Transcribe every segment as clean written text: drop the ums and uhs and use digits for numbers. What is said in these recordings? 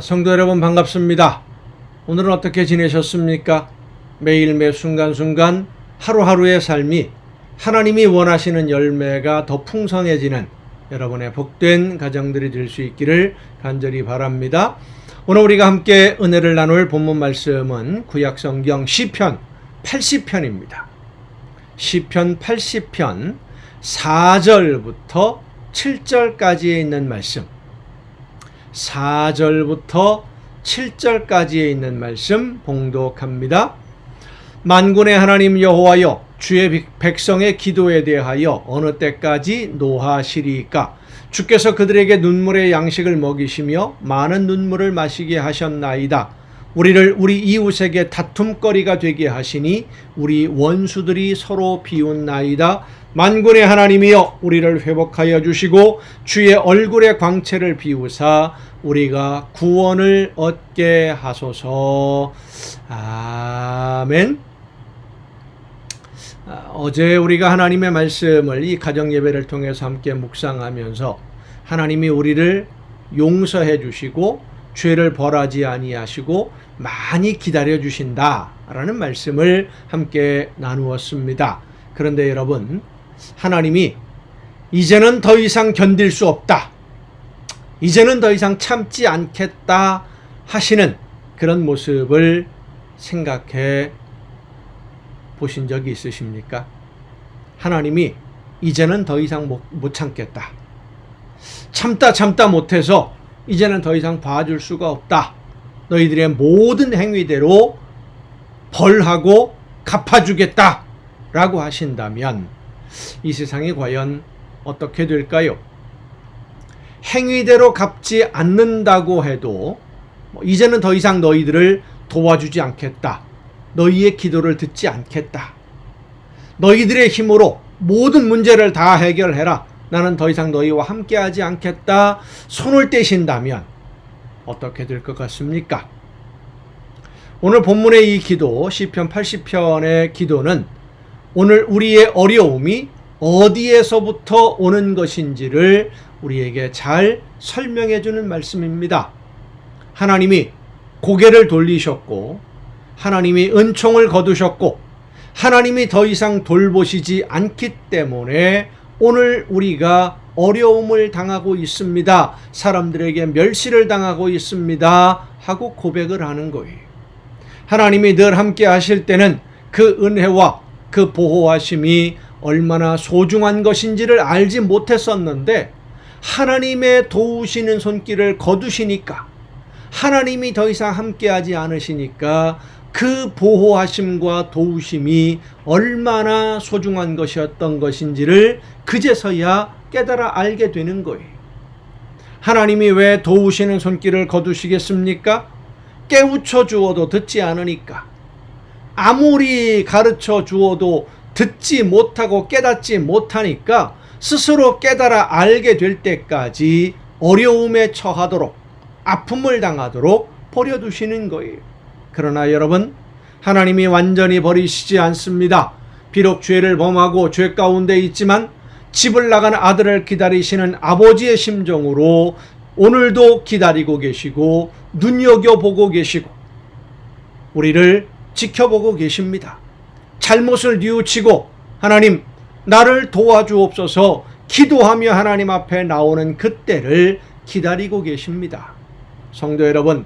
성도 여러분 반갑습니다. 오늘은 어떻게 지내셨습니까? 매일 매 순간순간 하루하루의 삶이 하나님이 원하시는 열매가 더 풍성해지는 여러분의 복된 가정들이 될 수 있기를 간절히 바랍니다. 오늘 우리가 함께 은혜를 나눌 본문 말씀은 구약성경 시편 80편입니다. 시편 80편 4절부터 7절까지에 있는 말씀, 4절부터 7절까지에 있는 말씀 봉독합니다. 만군의 하나님 여호와여, 주의 백성의 기도에 대하여 어느 때까지 노하시리까? 주께서 그들에게 눈물의 양식을 먹이시며 많은 눈물을 마시게 하셨나이다. 우리를 우리 이웃에게 다툼거리가 되게 하시니 우리 원수들이 서로 비웃나이다. 만군의 하나님이여, 우리를 회복하여 주시고 주의 얼굴의 광채를 비우사 우리가 구원을 얻게 하소서. 아멘. 어제 우리가 하나님의 말씀을 이 가정예배를 통해서 함께 묵상하면서 하나님이 우리를 용서해 주시고 죄를 벌하지 아니하시고 많이 기다려 주신다라는 말씀을 함께 나누었습니다. 그런데 여러분, 하나님이 이제는 더 이상 견딜 수 없다, 이제는 더 이상 참지 않겠다 하시는 그런 모습을 생각해 보신 적이 있으십니까? 하나님이 이제는 더 이상 못 참겠다, 참다 못해서 이제는 더 이상 봐줄 수가 없다, 너희들의 모든 행위대로 벌하고 갚아주겠다 라고 하신다면 이 세상이 과연 어떻게 될까요? 행위대로 갚지 않는다고 해도 이제는 더 이상 너희들을 도와주지 않겠다, 너희의 기도를 듣지 않겠다, 너희들의 힘으로 모든 문제를 다 해결해라, 나는 더 이상 너희와 함께하지 않겠다 손을 떼신다면 어떻게 될 것 같습니까? 오늘 본문의 이 기도, 시편 80편의 기도는 오늘 우리의 어려움이 어디에서부터 오는 것인지를 우리에게 잘 설명해 주는 말씀입니다. 하나님이 고개를 돌리셨고 하나님이 은총을 거두셨고 하나님이 더 이상 돌보시지 않기 때문에 오늘 우리가 어려움을 당하고 있습니다, 사람들에게 멸시를 당하고 있습니다 하고 고백을 하는 거예요. 하나님이 늘 함께 하실 때는 그 은혜와 그 보호하심이 얼마나 소중한 것인지를 알지 못했었는데 하나님의 도우시는 손길을 거두시니까, 하나님이 더 이상 함께하지 않으시니까 그 보호하심과 도우심이 얼마나 소중한 것이었던 것인지를 그제서야 깨달아 알게 되는 거예요. 하나님이 왜 도우시는 손길을 거두시겠습니까? 깨우쳐 주어도 듣지 않으니까. 아무리 가르쳐 주어도 듣지 못하고 깨닫지 못하니까 스스로 깨달아 알게 될 때까지 어려움에 처하도록, 아픔을 당하도록 버려두시는 거예요. 그러나 여러분, 하나님이 완전히 버리시지 않습니다. 비록 죄를 범하고 죄 가운데 있지만 집을 나간 아들을 기다리시는 아버지의 심정으로 오늘도 기다리고 계시고 눈여겨보고 계시고 우리를 지켜보고 계십니다. 잘못을 뉘우치고 하나님 나를 도와주옵소서 기도하며 하나님 앞에 나오는 그때를 기다리고 계십니다. 성도 여러분,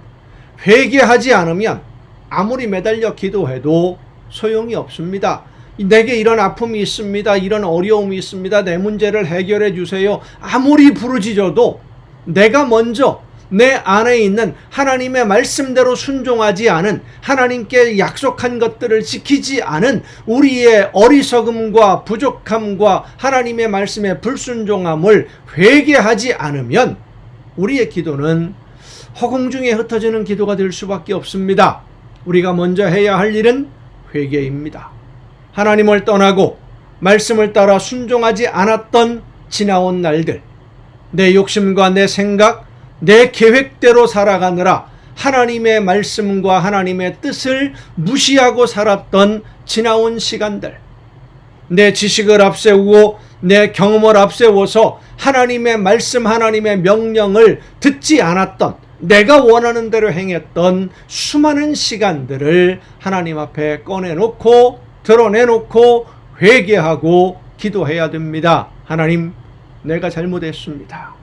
회개하지 않으면 아무리 매달려 기도해도 소용이 없습니다. 내게 이런 아픔이 있습니다, 이런 어려움이 있습니다, 내 문제를 해결해 주세요, 아무리 부르짖어도 내가 먼저 내 안에 있는 하나님의 말씀대로 순종하지 않은, 하나님께 약속한 것들을 지키지 않은 우리의 어리석음과 부족함과 하나님의 말씀의 불순종함을 회개하지 않으면 우리의 기도는 허공 중에 흩어지는 기도가 될 수밖에 없습니다. 우리가 먼저 해야 할 일은 회개입니다. 하나님을 떠나고 말씀을 따라 순종하지 않았던 지나온 날들, 내 욕심과 내 생각, 내 계획대로 살아가느라 하나님의 말씀과 하나님의 뜻을 무시하고 살았던 지나온 시간들, 내 지식을 앞세우고 내 경험을 앞세워서 하나님의 말씀, 하나님의 명령을 듣지 않았던, 내가 원하는 대로 행했던 수많은 시간들을 하나님 앞에 꺼내놓고 드러내놓고 회개하고 기도해야 됩니다. 하나님, 내가 잘못했습니다.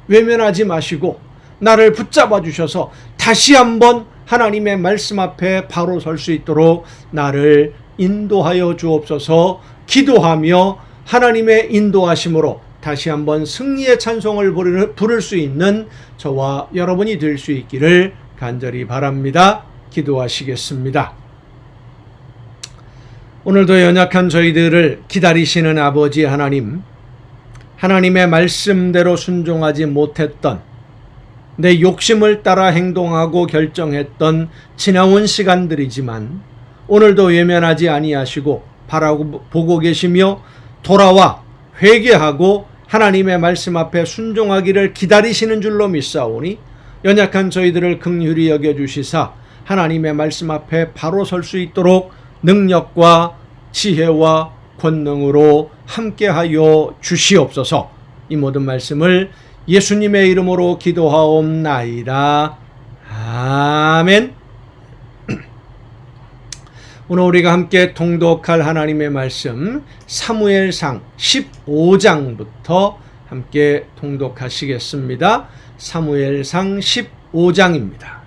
외면하지 마시고 나를 붙잡아 주셔서 다시 한번 하나님의 말씀 앞에 바로 설 수 있도록 나를 인도하여 주옵소서. 기도하며 하나님의 인도하심으로 다시 한번 승리의 찬송을 부를 수 있는 저와 여러분이 될 수 있기를 간절히 바랍니다. 기도하시겠습니다. 오늘도 연약한 저희들을 기다리시는 아버지 하나님, 하나님의 말씀대로 순종하지 못했던, 내 욕심을 따라 행동하고 결정했던 지나온 시간들이지만 오늘도 외면하지 아니하시고 바라보고 계시며 돌아와 회개하고 하나님의 말씀 앞에 순종하기를 기다리시는 줄로 믿사오니 연약한 저희들을 긍휼히 여겨주시사 하나님의 말씀 앞에 바로 설 수 있도록 능력과 지혜와 권능으로 함께하여 주시옵소서. 이 모든 말씀을 예수님의 이름으로 기도하옵나이다. 아멘. 오늘 우리가 함께 통독할 하나님의 말씀 사무엘상 15장부터 함께 통독하시겠습니다. 사무엘상 15장입니다.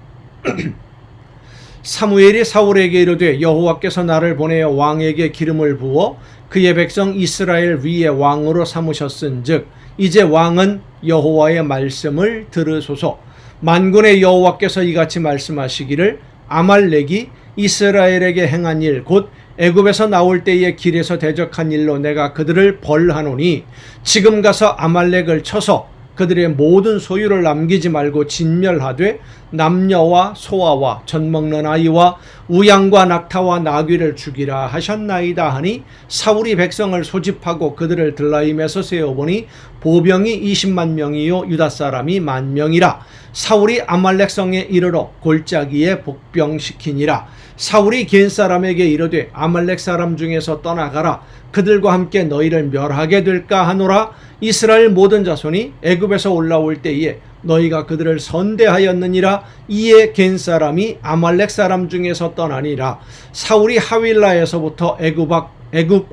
사무엘이 사울에게 이르되 여호와께서 나를 보내어 왕에게 기름을 부어 그의 백성 이스라엘 위에 왕으로 삼으셨은즉 이제 왕은 여호와의 말씀을 들으소서. 만군의 여호와께서 이같이 말씀하시기를 아말렉이 이스라엘에게 행한 일 곧 애굽에서 나올 때의 길에서 대적한 일로 내가 그들을 벌하노니 지금 가서 아말렉을 쳐서 그들의 모든 소유를 남기지 말고 진멸하되 남녀와 소아와 젖먹는 아이와 우양과 낙타와 나귀를 죽이라 하셨나이다 하니 사울이 백성을 소집하고 그들을 들라임에서 세어보니 보병이 20만 명이요 유다 사람이 10,000명이라. 사울이 아말렉 성에 이르러 골짜기에 복병시키니라. 사울이 겐 사람에게 이르되 아말렉 사람 중에서 떠나가라. 그들과 함께 너희를 멸하게 될까 하노라. 이스라엘 모든 자손이 애굽에서 올라올 때에 너희가 그들을 선대하였느니라. 이에 겐 사람이 아말렉 사람 중에서 떠나니라. 사울이 하윌라에서부터 애굽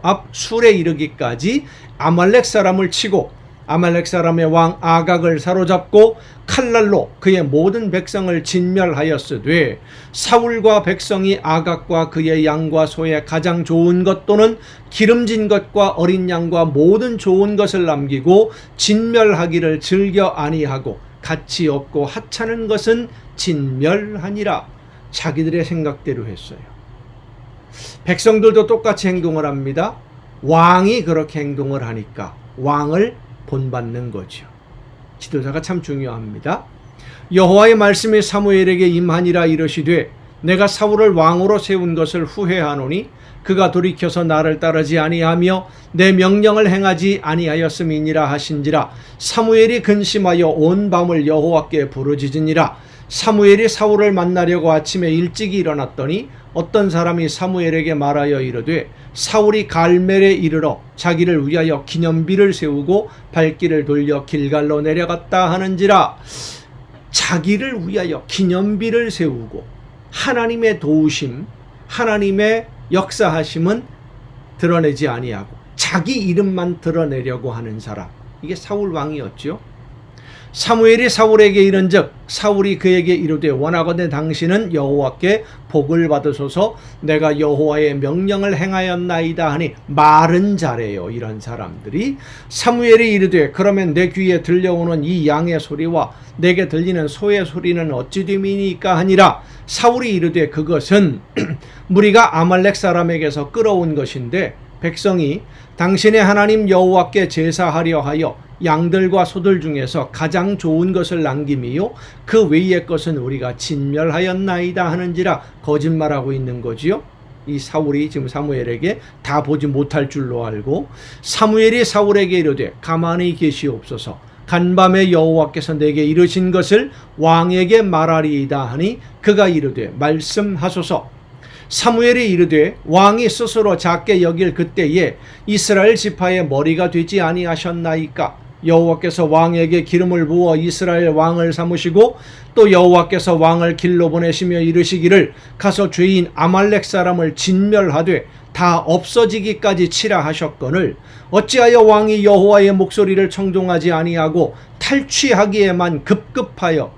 앞 술에 이르기까지 아말렉 사람을 치고 아말렉 사람의 왕 아각을 사로잡고 칼날로 그의 모든 백성을 진멸하였으되 사울과 백성이 아각과 그의 양과 소의 가장 좋은 것 또는 기름진 것과 어린 양과 모든 좋은 것을 남기고 진멸하기를 즐겨 아니하고 가치 없고 하찮은 것은 진멸하니라. 자기들의 생각대로 했어요. 백성들도 똑같이 행동을 합니다. 왕이 그렇게 행동을 하니까 왕을 본받는 거죠. 지도자가 참 중요합니다. 여호와의 말씀이 사무엘에게 임하니라. 이르시되 내가 사울을 왕으로 세운 것을 후회하노니 그가 돌이켜서 나를 따르지 아니하며 내 명령을 행하지 아니하였음이니라 하신지라. 사무엘이 근심하여 온 밤을 여호와께 부르짖으니라. 사무엘이 사울을 만나려고 아침에 일찍이 일어났더니 어떤 사람이 사무엘에게 말하여 이르되 사울이 갈멜에 이르러 자기를 위하여 기념비를 세우고 발길을 돌려 길갈로 내려갔다 하는지라. 자기를 위하여 기념비를 세우고 하나님의 도우심, 하나님의 역사하심은 드러내지 아니하고 자기 이름만 드러내려고 하는 사람, 이게 사울 왕이었죠. 사무엘이 사울에게 이른즉 사울이 그에게 이르되 원하건대 당신은 여호와께 복을 받으소서. 내가 여호와의 명령을 행하였나이다 하니 말은 잘해요. 이런 사람들이. 사무엘이 이르되 그러면 내 귀에 들려오는 이 양의 소리와 내게 들리는 소의 소리는 어찌 됨이니까 하니라. 사울이 이르되 그것은 무리가 아말렉 사람에게서 끌어온 것인데 백성이 당신의 하나님 여호와께 제사하려 하여 양들과 소들 중에서 가장 좋은 것을 남김이요 그 외의 것은 우리가 진멸하였나이다 하는지라. 거짓말하고 있는 거지요. 이 사울이 지금 사무엘에게 다 보지 못할 줄로 알고 사무엘이 사울에게 이르되 가만히 계시옵소서. 간밤에 여호와께서 내게 이르신 것을 왕에게 말하리이다 하니 그가 이르되 말씀하소서. 사무엘이 이르되 왕이 스스로 작게 여길 그때에 이스라엘 지파의 머리가 되지 아니하셨나이까. 여호와께서 왕에게 기름을 부어 이스라엘 왕을 삼으시고 또 여호와께서 왕을 길로 보내시며 이르시기를 가서 죄인 아말렉 사람을 진멸하되 다 없어지기까지 치라 하셨거늘 어찌하여 왕이 여호와의 목소리를 청종하지 아니하고 탈취하기만 급하여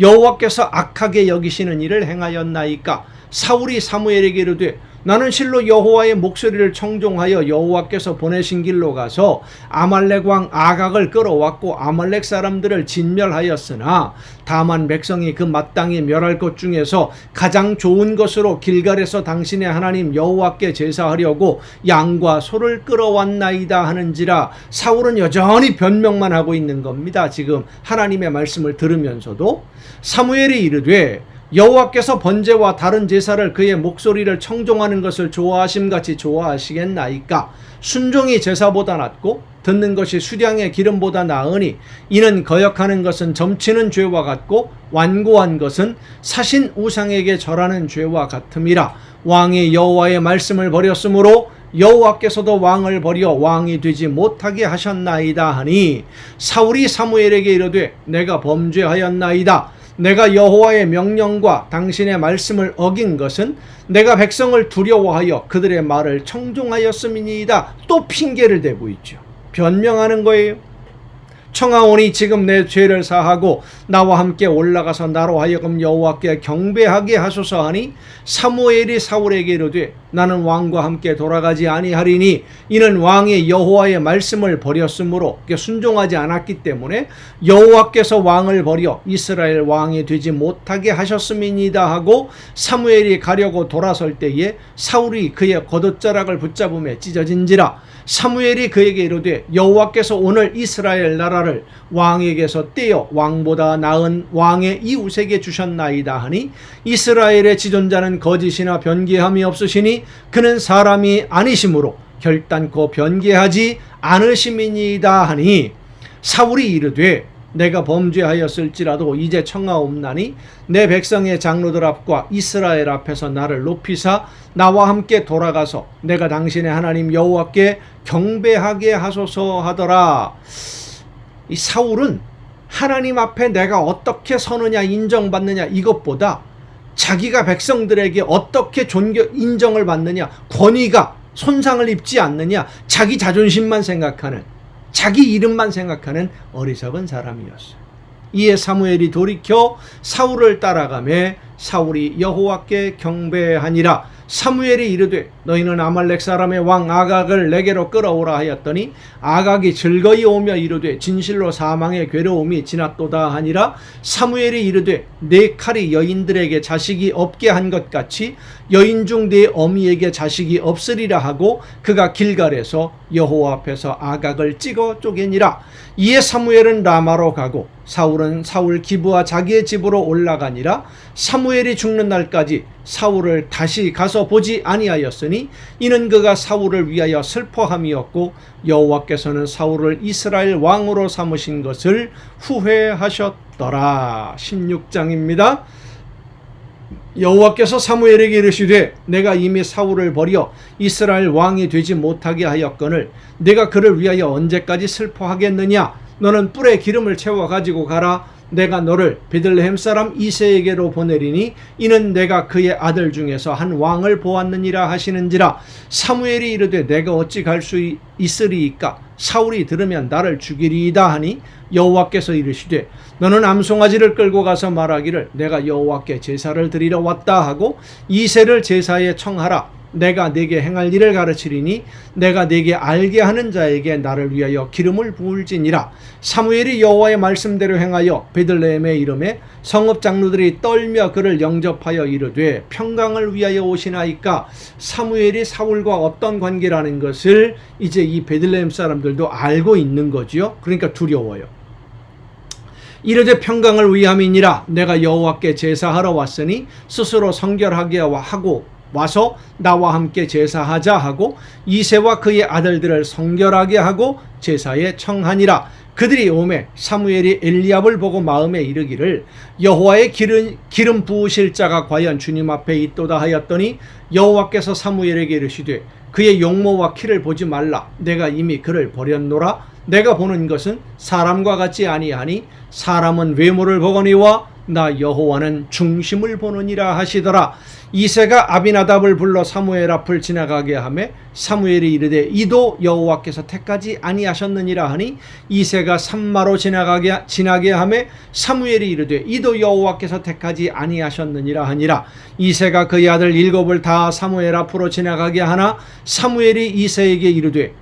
여호와께서 악하게 여기시는 일을 행하였나이까. 사울이 사무엘에게 이르되 나는 실로 여호와의 목소리를 청종하여 여호와께서 보내신 길로 가서 아말렉 왕 아각을 끌어왔고 아말렉 사람들을 진멸하였으나 다만 백성이 그 마땅히 멸할 것 중에서 가장 좋은 것으로 길갈에서 당신의 하나님 여호와께 제사하려고 양과 소를 끌어왔나이다 하는지라. 사울은 여전히 변명만 하고 있는 겁니다. 지금 하나님의 말씀을 들으면서도. 사무엘이 이르되 여호와께서 번제와 다른 제사를 그의 목소리를 청종하는 것을 좋아하심같이 좋아하시겠나이까. 순종이 제사보다 낫고 듣는 것이 수량의 기름보다 나으니 이는 거역하는 것은 점치는 죄와 같고 완고한 것은 사신 우상에게 절하는 죄와 같음이라. 왕이 여호와의 말씀을 버렸으므로 여호와께서도 왕을 버려 왕이 되지 못하게 하셨나이다 하니 사울이 사무엘에게 이르되 내가 범죄하였나이다. 내가 여호와의 명령과 당신의 말씀을 어긴 것은 내가 백성을 두려워하여 그들의 말을 청종하였음이니이다. 또 핑계를 대고 있죠. 변명하는 거예요. 청하오니 지금 내 죄를 사하고 나와 함께 올라가서 나로 하여금 여호와께 경배하게 하소서 하니 사무엘이 사울에게 이르되 나는 왕과 함께 돌아가지 아니하리니 이는 왕이 여호와의 말씀을 버렸으므로 순종하지 않았기 때문에 여호와께서 왕을 버려 이스라엘 왕이 되지 못하게 하셨음이니이다 하고 사무엘이 가려고 돌아설 때에 사울이 그의 겉옷자락을 붙잡음에 찢어진지라. 사무엘이 그에게 이르되 여호와께서 오늘 이스라엘 나라를 왕에게서 떼어 왕보다 나은 왕의 이웃에게 주셨나이다 하니 이스라엘의 지존자는 거짓이나 변개함이 없으시니 그는 사람이 아니심으로 결단코 변개하지 않으심이니이다 하니 사울이 이르되 내가 범죄하였을지라도 이제 청하옵나니 내 백성의 장로들 앞과 이스라엘 앞에서 나를 높이사 나와 함께 돌아가서 내가 당신의 하나님 여호와께 경배하게 하소서 하더라. 이 사울은 하나님 앞에 내가 어떻게 서느냐 인정받느냐 이것보다 자기가 백성들에게 어떻게 인정을 받느냐 권위가 손상을 입지 않느냐 자기 자존심만 생각하는 자기 이름만 생각하는 어리석은 사람이었어요. 이에 사무엘이 돌이켜 사울을 따라가매 사울이 여호와께 경배하니라. 사무엘이 이르되 너희는 아말렉 사람의 왕 아각을 내게로 끌어오라 하였더니 아각이 즐거이 오며 이르되 진실로 사망의 괴로움이 지났도다 하니라. 사무엘이 이르되 내 칼이 여인들에게 자식이 없게 한 것 같이 여인 중 내 어미에게 자식이 없으리라 하고 그가 길갈에서 여호와 앞에서 아각을 찍어 쪼개니라. 이에 사무엘은 라마로 가고 사울은 사울 기브와 자기의 집으로 올라가니라. 사무엘이 죽는 날까지 사울을 다시 가서 보지 아니하였으니 이는 그가 사울을 위하여 슬퍼함이었고 여호와께서는 사울을 이스라엘 왕으로 삼으신 것을 후회하셨더라. 16장입니다. 여호와께서 사무엘에게 이르시되 내가 이미 사울을 버려 이스라엘 왕이 되지 못하게 하였거늘 내가 그를 위하여 언제까지 슬퍼하겠느냐. 너는 뿔에 기름을 채워 가지고 가라. 내가 너를 베들레헴 사람 이새에게로 보내리니 이는 내가 그의 아들 중에서 한 왕을 보았느니라 하시는지라. 사무엘이 이르되 내가 어찌 갈 수 있으리이까. 사울이 들으면 나를 죽이리이다 하니 여호와께서 이르시되 너는 암송아지를 끌고 가서 말하기를 내가 여호와께 제사를 드리러 왔다 하고 이새를 제사에 청하라. 내가 네게 행할 일을 가르치리니 내가 네게 알게 하는 자에게 나를 위하여 기름을 부을지니라. 사무엘이 여호와의 말씀대로 행하여 베들레헴에 이르매 성읍 장로들이 떨며 그를 영접하여 이르되 평강을 위하여 오시나이까. 사무엘이 사울과 어떤 관계라는 것을 이제 이 베들레헴 사람들도 알고 있는 거지요. 그러니까 두려워요. 이르되 평강을 위함이니라. 내가 여호와께 제사하러 왔으니 스스로 성결하게 하고 와서 나와 함께 제사하자 하고 이새와 그의 아들들을 성결하게 하고 제사에 청하니라. 그들이 오매 사무엘이 엘리압을 보고 마음에 이르기를 여호와의 기름 부으실 자가 과연 주님 앞에 있도다 하였더니 여호와께서 사무엘에게 이르시되 그의 용모와 키를 보지 말라. 내가 이미 그를 버렸노라. 내가 보는 것은 사람과 같지 아니하니 사람은 외모를 보거니와 나 여호와는 중심을 보느니라 하시더라. 이새가 아비나답을 불러 사무엘 앞을 지나가게 하매 사무엘이 이르되 이도 여호와께서 택하지 아니하셨느니라 하니 이새가 산마로 지나게 하매 사무엘이 이르되 이도 여호와께서 택하지 아니하셨느니라 하니라. 이새가 그의 아들 7을 다 사무엘 앞으로 지나가게 하나 사무엘이 이새에게 이르되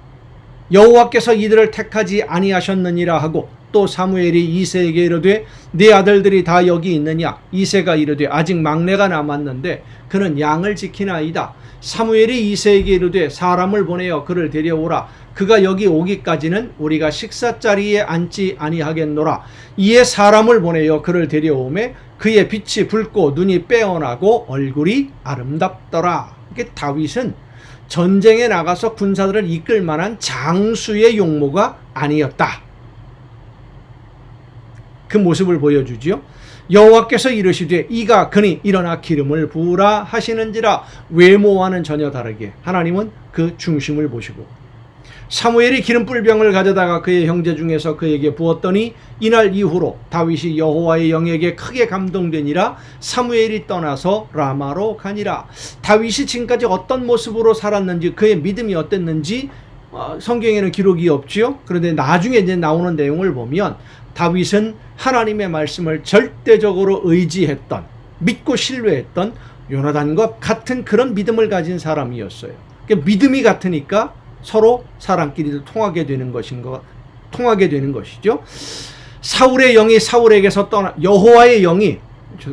여호와께서 이들을 택하지 아니하셨느니라 하고 또 사무엘이 이새에게 이르되 네 아들들이 다 여기 있느냐. 이새가 이르되 아직 막내가 남았는데 그는 양을 지키나이다. 사무엘이 이새에게 이르되 사람을 보내어 그를 데려오라. 그가 여기 오기까지는 우리가 식사자리에 앉지 아니하겠노라. 이에 사람을 보내어 그를 데려오매 그의 빛이 붉고 눈이 빼어나고 얼굴이 아름답더라. 이게 다윗은 전쟁에 나가서 군사들을 이끌 만한 장수의 용모가 아니었다. 그 모습을 보여주지요. 여호와께서 이르시되 이가 그니 일어나 기름을 부으라 하시는지라. 외모와는 전혀 다르게 하나님은 그 중심을 보시고 사무엘이 기름불병을 가져다가 그의 형제 중에서 그에게 부었더니 이날 이후로 다윗이 여호와의 영에게 크게 감동되니라. 사무엘이 떠나서 라마로 가니라. 다윗이 지금까지 어떤 모습으로 살았는지 그의 믿음이 어땠는지 성경에는 기록이 없지요. 그런데 나중에 이제 나오는 내용을 보면 다윗은 하나님의 말씀을 절대적으로 의지했던, 믿고 신뢰했던 요나단과 같은 그런 믿음을 가진 사람이었어요. 그러니까 믿음이 같으니까 서로 사람끼리도 통하게 되는 것이죠. 사울의 영이 사울에게서 떠나 여호와의 영이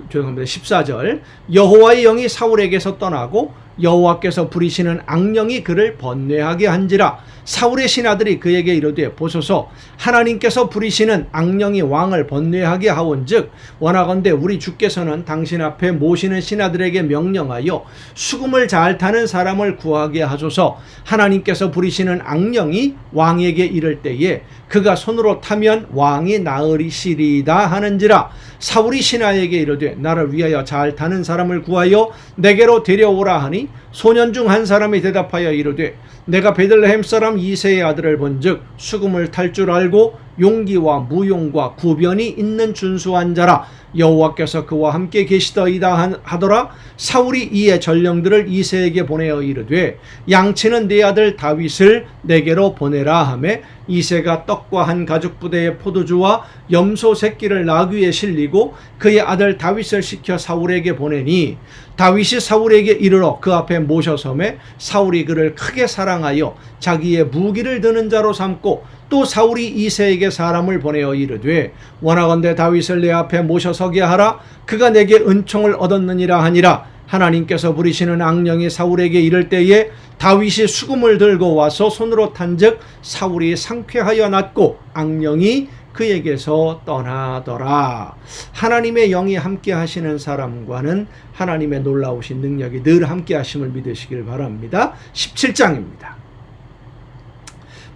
죄송합니다. 14절 여호와의 영이 사울에게서 떠나고 여호와께서 부리시는 악령이 그를 번뇌하게 한지라. 사울의 신하들이 그에게 이르되 보소서 하나님께서 부리시는 악령이 왕을 번뇌하게 하온즉 원하건대 우리 주께서는 당신 앞에 모시는 신하들에게 명령하여 수금을 잘 타는 사람을 구하게 하소서. 하나님께서 부리시는 악령이 왕에게 이를 때에 그가 손으로 타면 왕이 나으리시리이다 하는지라. 사울이 신하에게 이르되 나를 위하여 잘 타는 사람을 구하여 내게로 데려오라 하니 소년 중 한 사람이 대답하여 이르되 내가 베들레헴 사람 이새의 아들을 본즉 수금을 탈 줄 알고 용기와 무용과 구변이 있는 준수한 자라. 여호와께서 그와 함께 계시더이다 하더라. 사울이 이에 전령들을 이새에게 보내어 이르되 양치는 네 아들 다윗을 내게로 보내라 하매 이새가 떡과 한 가죽 부대의 포도주와 염소 새끼를 나귀에 실리고 그의 아들 다윗을 시켜 사울에게 보내니 다윗이 사울에게 이르러 그 앞에 모셔섬에 사울이 그를 크게 사랑하여 자기의 무기를 드는 자로 삼고 또 사울이 이새에게 사람을 보내어 이르되 원하건대 다윗을 내 앞에 모셔서게 하라. 그가 내게 은총을 얻었느니라 하니라. 하나님께서 부리시는 악령이 사울에게 이를 때에 다윗이 수금을 들고 와서 손으로 탄즉 사울이 상쾌하여 낫고 악령이 그에게서 떠나더라. 하나님의 영이 함께 하시는 사람과는 하나님의 놀라우신 능력이 늘 함께 하심을 믿으시길 바랍니다. 17장입니다.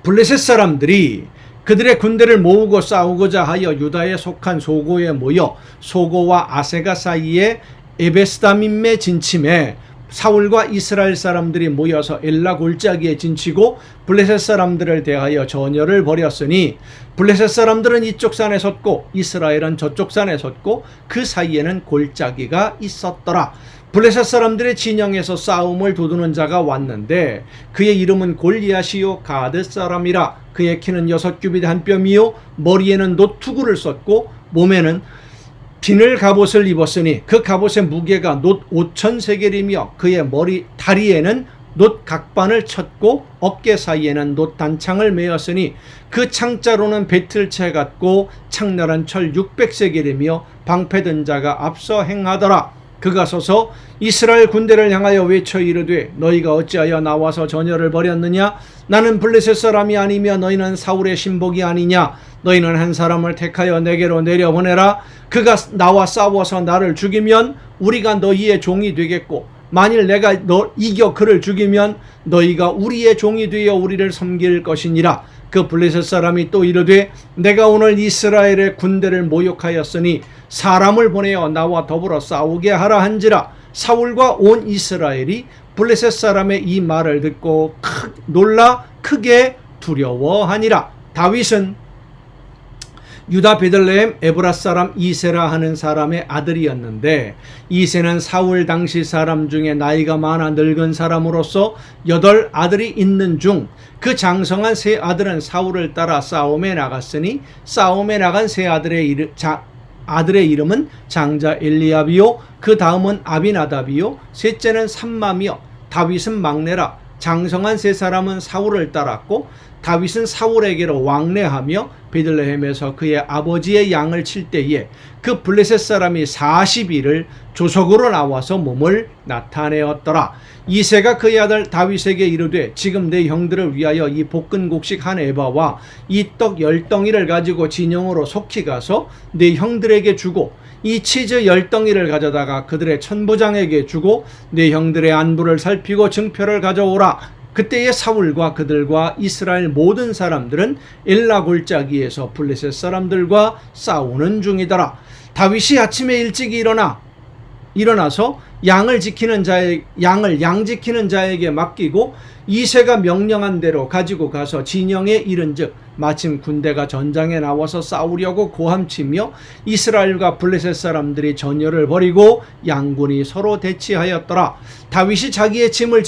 블레셋 사람들이 그들의 군대를 모으고 싸우고자 하여 유다에 속한 소고에 모여 소고와 아세가 사이에 에베스다밈에 진침해 사울과 이스라엘 사람들이 모여서 엘라 골짜기에 진치고 블레셋 사람들을 대하여 전열을 벌였으니 블레셋 사람들은 이쪽 산에 섰고 이스라엘은 저쪽 산에 섰고 그 사이에는 골짜기가 있었더라. 블레셋 사람들의 진영에서 싸움을 도두는 자가 왔는데 그의 이름은 골리앗이요 가드 사람이라. 그의 키는 6규빗 한 뼘이요 머리에는 놋투구를 썼고 몸에는 비늘 갑옷을 입었으니 그 갑옷의 무게가 놋 5,000세겔이며 그의 다리에는 놋 각반을 쳤고 어깨 사이에는 놋 단창을 메었으니 그 창자로는 배틀채 같고 창렬한 철 600세겔이며 방패든 자가 앞서 행하더라. 그가 서서 이스라엘 군대를 향하여 외쳐 이르되 너희가 어찌하여 나와서 전열을 벌였느냐. 나는 블레셋 사람이 아니며 너희는 사울의 신복이 아니냐. 너희는 한 사람을 택하여 내게로 내려보내라. 그가 나와 싸워서 나를 죽이면 우리가 너희의 종이 되겠고 만일 내가 이겨 그를 죽이면 너희가 우리의 종이 되어 우리를 섬길 것이니라. 그 블레셋 사람이 또 이르되 내가 오늘 이스라엘의 군대를 모욕하였으니 사람을 보내어 나와 더불어 싸우게 하라 한지라. 사울과 온 이스라엘이 블레셋 사람의 이 말을 듣고 놀라 크게 두려워하니라. 다윗은 유다 베들레헴 에브라 사람 이세라 하는 사람의 아들이었는데, 이세는 사울 당시 사람 중에 나이가 많아 늙은 사람으로서 8 아들이 있는 중 그 장성한 세 아들은 사울을 따라 싸움에 나갔으니, 싸움에 나간 세 아들의 이름은 장자 엘리압이요, 그 다음은 아비나답이요, 셋째는 삼마며, 다윗은 막내라. 장성한 세 사람은 사울을 따랐고, 다윗은 사울에게로 왕래하며 베들레헴에서 그의 아버지의 양을 칠 때에 그 블레셋 사람이 40일을 조석으로 나와서 몸을 나타내었더라. 이새가 그의 아들 다윗에게 이르되, 지금 내 형들을 위하여 이 볶은 곡식 한 에바와 이 떡 10덩이를 가지고 진영으로 속히 가서 내 형들에게 주고, 이 치즈 10덩이를 가져다가 그들의 천부장에게 주고, 내 형들의 안부를 살피고 증표를 가져오라. 그때에 사울과 그들과 이스라엘 모든 사람들은 엘라 골짜기에서 블레셋 사람들과 싸우는 중이더라. 다윗이 아침에 일찍 일어나서 양을 양 지키는 자에게 맡기고, 이새가 명령한 대로 가지고 가서 진영에 이른즉 마침 군대가 전장에 나와서 싸우려고 고함치며 이스라엘과 블레셋 사람들이 전열을 벌이고 양군이 서로 대치하였더라. 다윗이 자기의 짐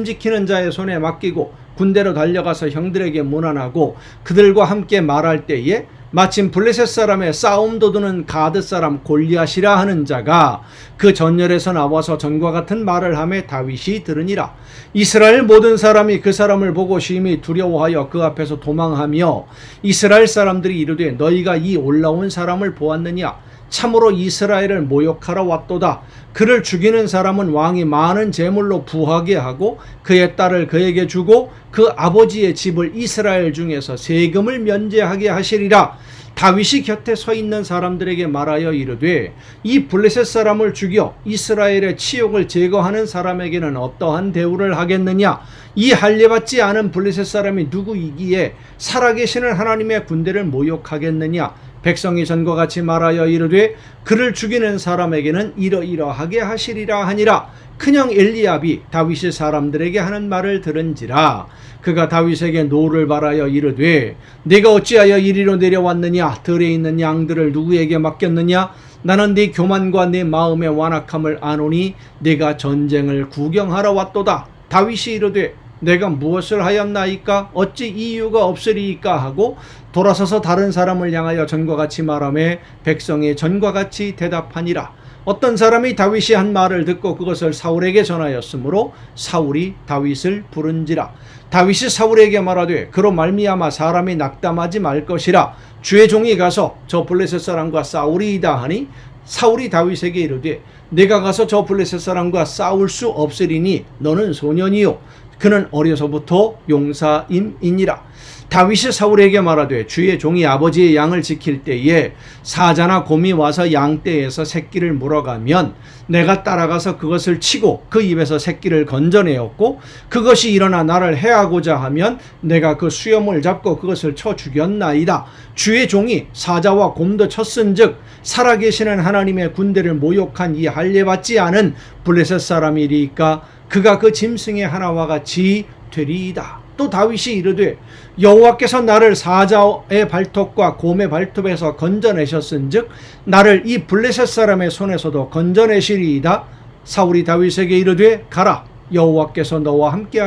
지키는 자의 손에 맡기고 군대로 달려가서 형들에게 문안하고 그들과 함께 말할 때에, 마침 블레셋 사람의 싸움 도두는 가드 사람 골리앗이라 하는 자가 그 전열에서 나와서 전과 같은 말을 하며 다윗이 들으니라. 이스라엘 모든 사람이 그 사람을 보고 심히 두려워하여 그 앞에서 도망하며, 이스라엘 사람들이 이르되, 너희가 이 올라온 사람을 보았느냐? 참으로 이스라엘을 모욕하러 왔도다. 그를 죽이는 사람은 왕이 많은 재물로 부하게 하고 그의 딸을 그에게 주고 그 아버지의 집을 이스라엘 중에서 세금을 면제하게 하시리라. 다윗이 곁에 서 있는 사람들에게 말하여 이르되, 이 블레셋 사람을 죽여 이스라엘의 치욕을 제거하는 사람에게는 어떠한 대우를 하겠느냐? 이 할례받지 않은 블레셋 사람이 누구이기에 살아계시는 하나님의 군대를 모욕하겠느냐? 백성이 전과 같이 말하여 이르되, 그를 죽이는 사람에게는 이러이러하게 하시리라 하니라. 큰형 엘리압이 다윗이 사람들에게 하는 말을 들은지라. 그가 다윗에게 노를 바라여 이르되, 네가 어찌하여 이리로 내려왔느냐? 들에 있는 양들을 누구에게 맡겼느냐? 나는 네 교만과 네 마음의 완악함을 아노니 네가 전쟁을 구경하러 왔도다. 다윗이 이르되, 내가 무엇을 하였나이까? 어찌 이유가 없으리이까? 하고 돌아서서 다른 사람을 향하여 전과 같이 말하며 백성이 전과 같이 대답하니라. 어떤 사람이 다윗이 한 말을 듣고 그것을 사울에게 전하였으므로 사울이 다윗을 부른지라. 다윗이 사울에게 말하되, 그로 말미암아 사람이 낙담하지 말 것이라. 주의 종이 가서 저 블레셋 사람과 싸우리이다 하니, 사울이 다윗에게 이르되, 내가 가서 저 블레셋 사람과 싸울 수 없으리니 너는 소년이요 그는 어려서부터 용사임이니라. 다윗이 사울에게 말하되, 주의 종이 아버지의 양을 지킬 때에 사자나 곰이 와서 양떼에서 새끼를 물어가면 내가 따라가서 그것을 치고 그 입에서 새끼를 건져내었고, 그것이 일어나 나를 해하고자 하면 내가 그 수염을 잡고 그것을 쳐 죽였나이다. 주의 종이 사자와 곰도 쳤은즉 살아계시는 하나님의 군대를 모욕한 이 할례받지 않은 블레셋 사람이리까 그가 그 짐승의 하나와 같이 되리이다. 또 다윗이 이르되, 여호와께서 나를 사자의 발톱과 곰의 발톱에서 건져내셨은즉 나를 이 블레셋 사람의 손에서도 건져내시리이다. 사울이 다윗에게 이르되, 가라. 여호와께서 너와 함께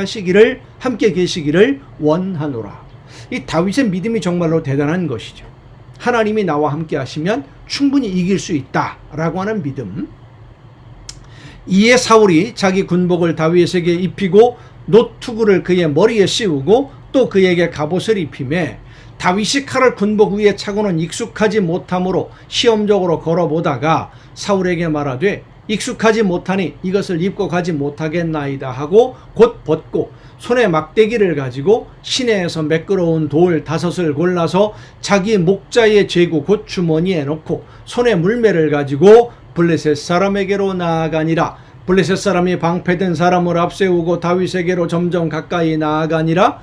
계시기를 원하노라. 이 다윗의 믿음이 정말로 대단한 것이죠. 하나님이 나와 함께 하시면 충분히 이길 수 있다라고 하는 믿음. 이에 사울이 자기 군복을 다윗에게 입히고 노투구를 그의 머리에 씌우고 또 그에게 갑옷을 입히매, 다윗이 칼을 군복 위에 차고는 익숙하지 못함으로 시험적으로 걸어보다가 사울에게 말하되, 익숙하지 못하니 이것을 입고 가지 못하겠나이다 하고 곧 벗고 손에 막대기를 가지고 시내에서 매끄러운 돌 5을 골라서 자기 목자의 제구 곧 주머니에 넣고 손에 물매를 가지고 블레셋 사람에게로 나아가니라. 블레셋 사람이 방패든 사람을 앞세우고 다윗에게로 점점 가까이 나아가니라.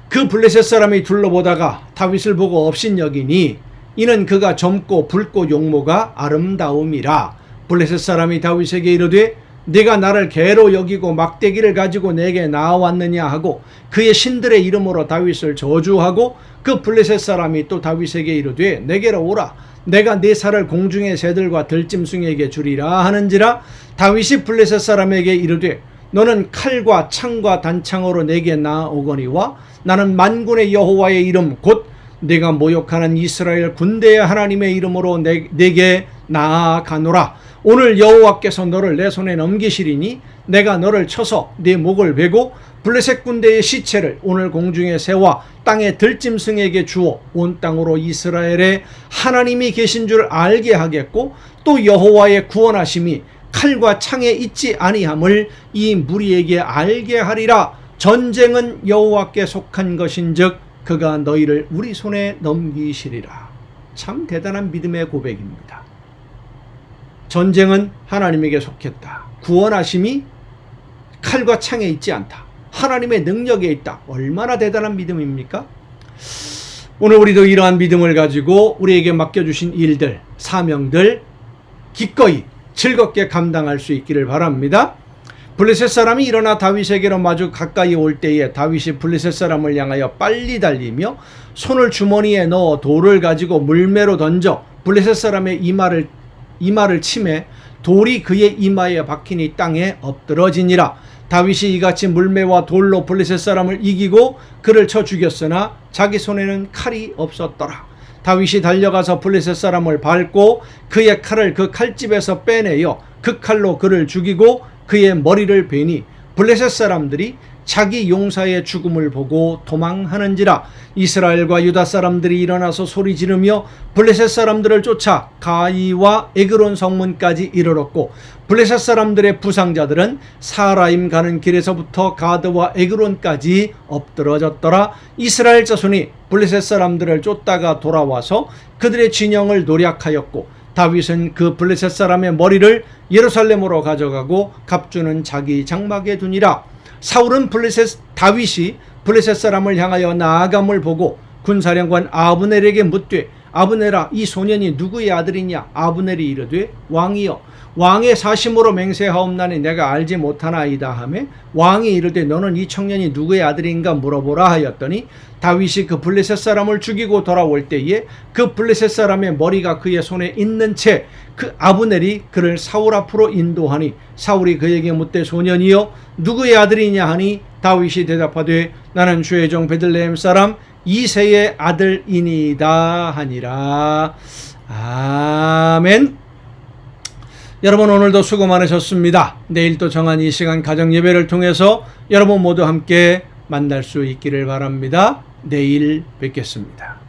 그 블레셋 사람이 둘러보다가 다윗을 보고 업신여기니 이는 그가 젊고 붉고 용모가 아름다움이라. 블레셋 사람이 다윗에게 이르되, 네가 나를 개로 여기고 막대기를 가지고 내게 나아왔느냐 하고 그의 신들의 이름으로 다윗을 저주하고 그 블레셋 사람이 또 다윗에게 이르되 내게로 오라 내가 네 살을 공중의 새들과 들짐승에게 주리라 하는지라 다윗이 블레셋 사람에게 이르되 너는 칼과 창과 단창으로 내게 나아오거니와 나는 만군의 여호와의 이름 곧 내가 모욕하는 이스라엘 군대의 하나님의 이름으로 내게 나아가노라. 오늘 여호와께서 너를 내 손에 넘기시리니 내가 너를 쳐서 네 목을 베고 블레셋 군대의 시체를 오늘 공중의 새와 땅의 들짐승에게 주어 온 땅으로 이스라엘의 하나님이 계신 줄 알게 하겠고 또 여호와의 구원하심이 칼과 창에 있지 아니함을 이 무리에게 알게 하리라. 전쟁은 여호와께 속한 것인즉 그가 너희를 우리 손에 넘기시리라. 참 대단한 믿음의 고백입니다. 전쟁은 하나님에게 속했다. 구원하심이 칼과 창에 있지 않다. 하나님의 능력에 있다. 얼마나 대단한 믿음입니까? 오늘 우리도 이러한 믿음을 가지고 우리에게 맡겨주신 일들, 사명들 기꺼이 즐겁게 감당할 수 있기를 바랍니다. 블레셋 사람이 일어나 다윗에게로 마주 가까이 올 때에 다윗이 블레셋 사람을 향하여 빨리 달리며 손을 주머니에 넣어 돌을 가지고 물매로 던져 블레셋 사람의 이마를 치매 돌이 그의 이마에 박히니 땅에 엎드러지니라. 다윗이 이같이 물매와 돌로 블레셋 사람을 이기고 그를 쳐 죽였으나 자기 손에는 칼이 없었더라. 다윗이 달려가서 블레셋 사람을 밟고 그의 칼을 그 칼집에서 빼내어 그 칼로 그를 죽이고 그의 머리를 베니 블레셋 사람들이 자기 용사의 죽음을 보고 도망하는지라. 이스라엘과 유다 사람들이 일어나서 소리 지르며 블레셋 사람들을 쫓아 가이와 에그론 성문까지 이르렀고 블레셋 사람들의 부상자들은 사라임 가는 길에서부터 가드와 에그론까지 엎드러졌더라. 이스라엘 자손이 블레셋 사람들을 쫓다가 돌아와서 그들의 진영을 노략하였고 다윗은 그 블레셋 사람의 머리를 예루살렘으로 가져가고 갑주는 자기 장막에 두니라. 다윗이 블레셋 사람을 향하여 나아감을 보고 군사령관 아브넬에게 묻되 아브넬아 이 소년이 누구의 아들이냐. 아브넬이 이르되 왕이여 왕의 사심으로 맹세하옵나니 내가 알지 못하나이다 하매 왕이 이르되 너는 이 청년이 누구의 아들인가 물어보라 하였더니 다윗이 그 블레셋 사람을 죽이고 돌아올 때에 그 블레셋 사람의 머리가 그의 손에 있는 채 그 아브넬이 그를 사울 앞으로 인도하니 사울이 그에게 묻되 소년이여 누구의 아들이냐 하니 다윗이 대답하되 나는 주의 종 베들레헴 사람 이새의 아들이니이다 하니라. 아멘. 여러분 오늘도 수고 많으셨습니다. 내일 또 정한 이 시간 가정 예배를 통해서 여러분 모두 함께 만날 수 있기를 바랍니다. 내일 뵙겠습니다.